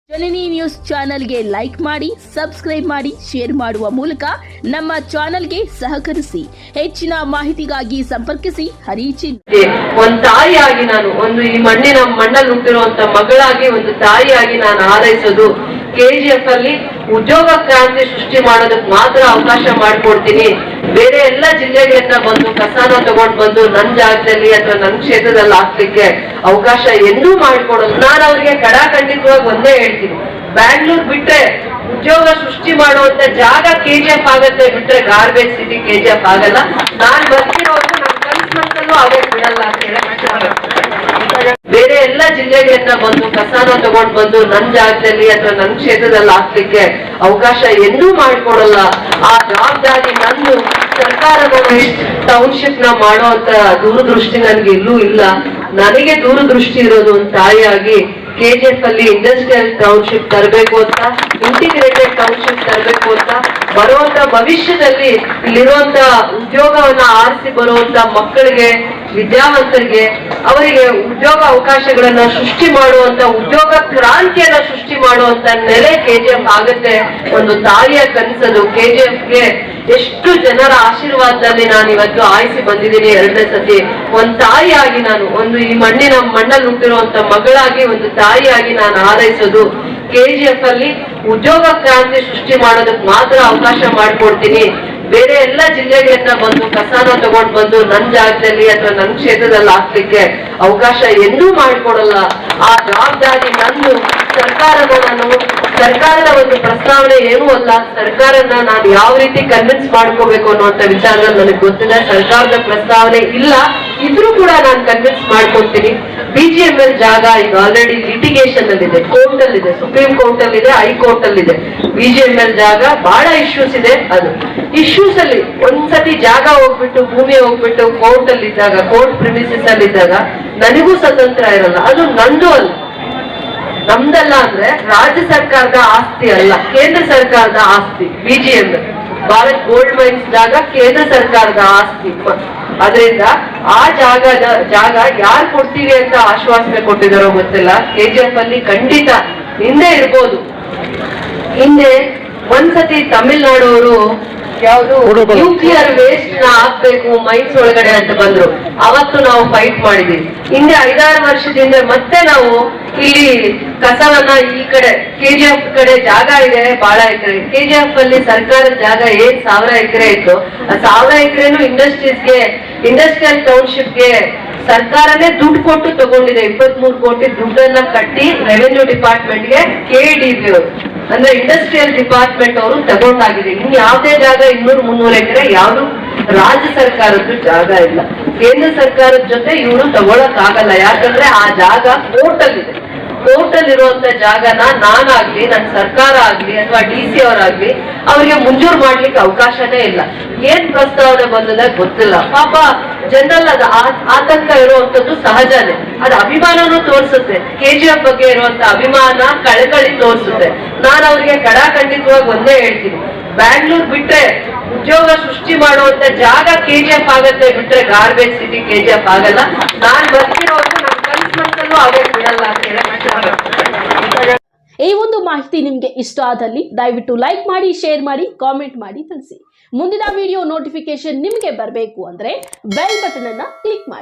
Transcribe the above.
ಜನನಿ news ಚಾನೆಲ್ಗೆ like ಮಾಡಿ, subscribe ಮಾಡಿ, ಶೇರ್ ಮಾಡುವ ಮೂಲಕ ನಮ್ಮ ಚಾನೆಲ್ಗೆ ಸಹಕರಿಸಿ. ಹೆಚ್ಚಿನ ಮಾಹಿತಿಗಾಗಿ ಸಂಪರ್ಕಿಸಿ ಹರಿಚಿನ್. ಒಂದು ತಾಯಿಯಾಗಿ ನಾನು ಈ ಮಣ್ಣಲ್ಲಿ ಹುಟ್ಟಿರುವಂತ ಮಗಳಾಗಿ ಒಂದು ತಾಯಿಯಾಗಿ ನಾನು ಹಾರೈಸೋದು KGF ಅಲ್ಲಿ ಉದ್ಯೋಗ ಕ್ರಾಂತಿ ಸೃಷ್ಟಿ ಮಾಡೋದಕ್ಕೆ ಮಾತ್ರ ಅವಕಾಶ ಮಾಡಿಕೊಡ್ತೀನಿ. ಬೇರೆ ಎಲ್ಲ ಜಿಲ್ಲೆಗಳಿಂದ ಬಂದು ಕಸಾನ ತಗೊಂಡ್ ಬಂದು ನನ್ನ ಜಾಗದಲ್ಲಿ ಅಥವಾ ನನ್ನ ಕ್ಷೇತ್ರದಲ್ಲಿ ಹಾಕ್ಲಿಕ್ಕೆ ಅವಕಾಶ ಎಂದೂ ಮಾಡಿಕೊಡೋದು. ನಾನು ಅವ್ರಿಗೆ ಖಡಾಖಂಡಿತವಾಗಿ ಒಂದೇ ಹೇಳ್ತೀನಿ, ಬ್ಯಾಂಗ್ಳೂರ್ ಬಿಟ್ರೆ ಉದ್ಯೋಗ ಸೃಷ್ಟಿ ಮಾಡುವಂತ ಜಾಗ KGF ಆಗತ್ತೆ, ಬಿಟ್ರೆ ಗಾರ್ಬೇಜ್ ಸಿಟಿ KGF ಆಗಲ್ಲ. ನಾನ್ ಬರ್ತಿರೋದು ನನ್ನ ಕನಸಲ್ಲೂ ಆಗಕ್ಕೆ ಬಿಡಲ್ಲ ಅಂತ ಹೇಳಿ ಬೇರೆ ಎಲ್ಲ ಜಿಲ್ಲೆಗಳಿಂದ ಬಂದು ಕಸಾನ ತಗೊಂಡ್ ಬಂದು ನನ್ನ ಜಾಗದಲ್ಲಿ ಅಥವಾ ನನ್ನ ಕ್ಷೇತ್ರದಲ್ಲಿ ಹಾಕ್ಲಿಕ್ಕೆ ಅವಕಾಶ ಎಂದೂ ಮಾಡಿಕೊಡಲ್ಲ. ಆ ಜವಾಬ್ದಾರಿ ನಂದು. ಸರ್ಕಾರದ ಟೌನ್ಶಿಪ್ ನ ಮಾಡುವಂತ ದೂರದೃಷ್ಟಿ ನನ್ಗೆ ಎಲ್ಲೂ ಇಲ್ಲ. ನನಗೆ ದೂರದೃಷ್ಟಿ ಇರೋದು ಒಂದು ತಾಯಿಯಾಗಿ KGF ಅಲ್ಲಿ ಇಂಡಸ್ಟ್ರಿಯಲ್ ಟೌನ್ಶಿಪ್ ತರಬೇಕು ಅಂತ, ಇಂಟಿಗ್ರೇಟೆಡ್ ಟೌನ್ಶಿಪ್ ತರಬೇಕು ಅಂತ, ಬರುವಂತ ಭವಿಷ್ಯದಲ್ಲಿ ಇಲ್ಲಿರುವಂತ ಉದ್ಯೋಗವನ್ನ ಆರಿಸಿ ಬರುವಂತ ಮಕ್ಕಳಿಗೆ, ವಿದ್ಯಾವಂತರಿಗೆ, ಅವರಿಗೆ ಉದ್ಯೋಗ ಅವಕಾಶಗಳನ್ನ ಸೃಷ್ಟಿ ಮಾಡುವಂತ, ಉದ್ಯೋಗ ಕ್ರಾಂತಿಯನ್ನ ಸೃಷ್ಟಿ ಮಾಡುವಂತ ನೆಲೆ KGF ಆಗತ್ತೆ. ಒಂದು ತಾಯಿಯ ಕನಸದು. KGFಗೆ ಎಷ್ಟು ಜನರ ಆಶೀರ್ವಾದದಲ್ಲಿ ನಾನು ಇವತ್ತು ಆಯ್ಸಿ ಬಂದಿದ್ದೀನಿ 2ನೇ ಸತಿ. ಒಂದು ತಾಯಿಯಾಗಿ ನಾನು ಈ ಮಣ್ಣಲ್ಲಿ ಹುಟ್ಟಿರುವಂತ ಮಗಳಾಗಿ ಒಂದು ತಾಯಿಯಾಗಿ ನಾನು ಹಾರೈಸೋದು KGF ಅಲ್ಲಿ ಉದ್ಯೋಗ ಕ್ರಾಂತಿ ಸೃಷ್ಟಿ ಮಾಡೋದಕ್ಕೆ ಮಾತ್ರ ಅವಕಾಶ ಮಾಡಿಕೊಡ್ತೀನಿ. ಬೇರೆ ಎಲ್ಲ ಜಿಲ್ಲೆಗಳಿಂದ ಬಂದು ಕಸಾನ ತಗೊಂಡ್ ಬಂದು ನನ್ನ ಜಾಗದಲ್ಲಿ ಅಥವಾ ನನ್ನ ಕ್ಷೇತ್ರದಲ್ಲಿ ಹಾಕ್ಲಿಕ್ಕೆ ಅವಕಾಶ ಎಂದೂ ಮಾಡಿಕೊಡಲ್ಲ. ಆ ಜವಾಬ್ದಾರಿ ನಂದು. ಸರ್ಕಾರದ ಒಂದು ಪ್ರಸ್ತಾವನೆ ಏನೂ ಅಲ್ಲ. ಸರ್ಕಾರನ ನಾನು ಯಾವ ರೀತಿ ಕನ್ವಿನ್ಸ್ ಮಾಡ್ಕೋಬೇಕು ಅನ್ನುವಂತ ವಿಚಾರದಲ್ಲಿ ನನಗೆ ಗೊತ್ತಿದೆ. ಸರ್ಕಾರದ ಪ್ರಸ್ತಾವನೆ ಇಲ್ಲ, ಇದ್ರೂ ಕೂಡ ನಾನು ಕನ್ವಿನ್ಸ್ ಮಾಡ್ಕೊತೀನಿ. BGML ಜಾಗ ಈಗ ಆಲ್ರೆಡಿ ಲಿಟಿಗೇಷನ್ ಅಲ್ಲಿ ಇದೆ, ಕೋರ್ಟ್ ಅಲ್ಲಿ ಇದೆ, ಸುಪ್ರೀಂ ಕೋರ್ಟ್ ಅಲ್ಲಿ ಇದೆ, ಹೈಕೋರ್ಟ್ ಅಲ್ಲಿ ಇದೆ. BGML ಜಾಗ ಬಹಳ ಇಶ್ಯೂಸ್ ಇದೆ. ಅದು ಇಶ್ಯೂಸ್ ಅಲ್ಲಿ ಒಂದ್ಸತಿ ಜಾಗ ಹೋಗ್ಬಿಟ್ಟು, ಭೂಮಿ ಹೋಗ್ಬಿಟ್ಟು ಕೋರ್ಟ್ ಅಲ್ಲಿ ಇದ್ದಾಗ, ಕೋರ್ಟ್ ಪ್ರಿಮಿಸಸ್ ಅಲ್ಲಿ ಇದ್ದಾಗ ನನಗೂ ಸ್ವತಂತ್ರ ಇರಲ್ಲ. ಅದು ನಂದು ಅಲ್ಲ, ನಮ್ದಲ್ಲ. ಅಂದ್ರೆ ರಾಜ್ಯ ಸರ್ಕಾರದ ಆಸ್ತಿ ಅಲ್ಲ, ಕೇಂದ್ರ ಸರ್ಕಾರದ ಆಸ್ತಿ. BGML ಭಾರತ್ ಗೋಲ್ಡ್ ಮೈನ್ಸ್ ಜಾಗ ಕೇಂದ್ರ ಸರ್ಕಾರದ ಆಸ್ತಿ. ಅದರಿಂದ ಆ ಜಾಗ ಯಾರು ಕೊಡ್ತೀವಿ ಅಂತ ಆಶ್ವಾಸನೆ ಕೊಟ್ಟಿದಾರೋ ಗೊತ್ತಿಲ್ಲ. KGF ಅಲ್ಲಿ ಖಂಡಿತ ಹಿಂದೆ ಇರ್ಬೋದು. ಹಿಂದೆ ಒಂದ್ಸತಿ ತಮಿಳ್ನಾಡವರು ಯಾವುದು ನ್ಯೂಕ್ಲಿಯರ್ ವೇಸ್ಟ್ ನ ಹಾಕ್ಬೇಕು ಮೈನ್ಸ್ ಒಳಗಡೆ ಅಂತ ಬಂದ್ರು. ಅವತ್ತು ನಾವು ಫೈಟ್ ಮಾಡಿದೀವಿ. ಹಿಂದೆ 5-6 ವರ್ಷದಿಂದ ಮತ್ತೆ ನಾವು ಇಲ್ಲಿ ಕಸವನ್ನ ಈ ಕಡೆ KGF ಕಡೆ ಜಾಗ ಇದೆ ಬಹಳ ಎಕರೆ. KGF ಅಲ್ಲಿ ಸರ್ಕಾರದ ಜಾಗ 1000 ಎಕರೆ ಇತ್ತು. ಆ 1000 ಎಕರೆನು ಇಂಡಸ್ಟ್ರಿಯಲ್ ಟೌನ್ಶಿಪ್ಗೆ ಸರ್ಕಾರನೇ ದುಡ್ಡು ಕೊಟ್ಟು ತಗೊಂಡಿದೆ. 23 ಕೋಟಿ ದುಡ್ಡನ್ನ ಕಟ್ಟಿ ರೆವೆನ್ಯೂ ಡಿಪಾರ್ಟ್ಮೆಂಟ್ಗೆ KDB ಅಂದ್ರೆ ಇಂಡಸ್ಟ್ರಿಯಲ್ ಡಿಪಾರ್ಟ್ಮೆಂಟ್ ಅವರು ತಗೊಂಡಾಗಿದೆ. ಇನ್ ಯಾವುದೇ ಜಾಗ 200-300 ಎಕರೆ ಯಾವುದು ರಾಜ್ಯ ಸರ್ಕಾರದ್ದು ಜಾಗ ಇಲ್ಲ. ಕೇಂದ್ರ ಸರ್ಕಾರದ ಜೊತೆ ಇವರು ತಗೊಳಕ್ ಆಗಲ್ಲ. ಯಾಕಂದ್ರೆ ಆ ಜಾಗ ಕೋರ್ಟ್ ಅಲ್ಲಿದೆ. ಕೋರ್ಟ್ ಅಲ್ಲಿರುವಂತ ಜಾಗನ ನಾನಾಗ್ಲಿ, ನನ್ನ ಸರ್ಕಾರ ಆಗ್ಲಿ ಅಥವಾ DC ಅವರಾಗ್ಲಿ ಅವ್ರಿಗೆ ಮಂಜೂರು ಮಾಡ್ಲಿಕ್ಕೆ ಅವಕಾಶನೇ ಇಲ್ಲ. ಏನ್ ಪ್ರಸ್ತಾವನೆ ಬಂದದ ಗೊತ್ತಿಲ್ಲ. ಪಾಪ ಜನರಲ್ ಅದು ಆತಂಕ ಇರುವಂತದ್ದು ಸಹಜನೇ. ಅದು ಅಭಿಮಾನನೂ ತೋರಿಸುತ್ತೆ. KGF ಬಗ್ಗೆ ಇರುವಂತ ಅಭಿಮಾನ, ಕಳಕಳಿ ತೋರಿಸುತ್ತೆ. ನಾನು ಅವ್ರಿಗೆ ಖಡಾಖಂಡಿತವಾಗಿ ಒಂದೇ ಹೇಳ್ತೀನಿ, ಬ್ಯಾಂಗ್ಳೂರ್ ಬಿಟ್ರೆ ಉದ್ಯೋಗ ಸೃಷ್ಟಿ ಮಾಡುವಂತ ಜಾಗ KGF ಆಗತ್ತೆ, ಬಿಟ್ರೆ ಗಾರ್ಬೇಜ್ ಸಿಟಿ KGF ಆಗಲ್ಲ. ನಾನ್ ಬರ್ತಿರೋದು ನನ್ನ ಕನಸಲ್ಲೂ ಆಗಕ್ಕೆ ಬಿಡಲ್ಲ ಅಂತ ಹೇಳಿ. ಈ ಒಂದು ಮಾಹಿತಿ ನಿಮಗೆ ಇಷ್ಟ ಆದಲ್ಲಿ ದಯವಿಟ್ಟು ಲೈಕ್ ಮಾಡಿ, ಶೇರ್ ಮಾಡಿ, ಕಾಮೆಂಟ್ ಮಾಡಿ ತಿಳಿಸಿ. ಮುಂದಿನ ವಿಡಿಯೋ ನೋಟಿಫಿಕೇಶನ್ ನಿಮಗೆ ಬರಬೇಕು ಅಂದ್ರೆ ಬೆಲ್ ಬಟನ್ ಅನ್ನ ಕ್ಲಿಕ್ ಮಾಡಿ.